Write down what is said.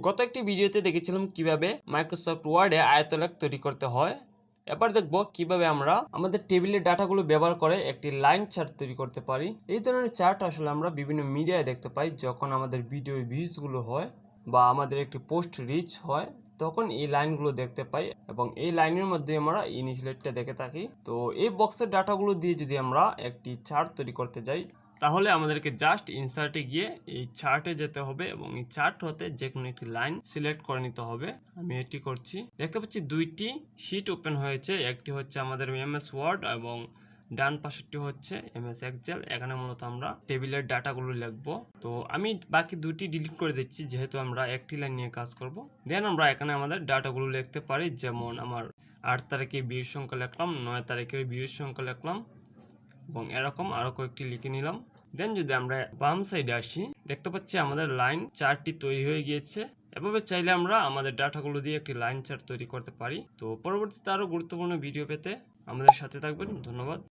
গত একটি ভিডিওতে দেখেছিলাম কিভাবে মাইক্রোসফট ওয়ার্ডে আয়তলেখ তৈরি করতে হয়। এবার দেখবো কিভাবে আমরা আমাদের টেবিলের ডাটাগুলো ব্যবহার করে একটি লাইন চার্ট তৈরি করতে পারি। এই ধরনের চার্ট আসলে আমরা বিভিন্ন মিডিয়ায় দেখতে পাই, যখন আমাদের ভিডিওর ভিউজগুলো হয় বা আমাদের একটি পোস্ট রিচ হয় তখন এই লাইনগুলো দেখতে পাই এবং এই লাইনের মধ্যে আমরা ইনিশিয়েটটা দেখে থাকি। তো এই বক্সের ডাটাগুলো দিয়ে যদি আমরা একটি চার্ট তৈরি করতে যাই, তাহলে আমাদেরকে জাস্ট ইনসার্টে গিয়ে এই চার্টে যেতে হবে এবং এই চার্ট হতে যে কোনো একটি লাইন সিলেক্ট করে নিতে হবে। আমি এটি করছি। দেখতে পাচ্ছি দুইটি শিট ওপেন হয়েছে, একটি হচ্ছে আমাদের এমএস ওয়ার্ড এবং ডান পাশেরটি হচ্ছে এমএস এক্সেল। এখানে মূলত আমরা টেবিলের ডাটাগুলো লিখবো। তো আমি বাকি দুটি ডিলিট করে দিচ্ছি, যেহেতু আমরা একটি লাইন নিয়ে কাজ করব। দেন আমরা এখানে আমাদের ডাটাগুলো লিখতে পারি, যেমন আমার 8 তারিখে বিয়ের সংখ্যা লিখলাম, 9 তারিখের বিয়ের সংখ্যা লিখলাম এবং এরকম আরো কয়েকটি লিখে নিলাম। দেন যদি আমরা বাম সাইডে আসি, দেখতে পাচ্ছি আমাদের লাইন চার্টটি তৈরি হয়ে গিয়েছে। এভাবে চাইলে আমরা আমাদের ডাটাগুলো দিয়ে একটি লাইন চার্ট তৈরি করতে পারি। তো পরবর্তীতে আরো গুরুত্বপূর্ণ ভিডিও পেতে আমাদের সাথে থাকবেন। ধন্যবাদ।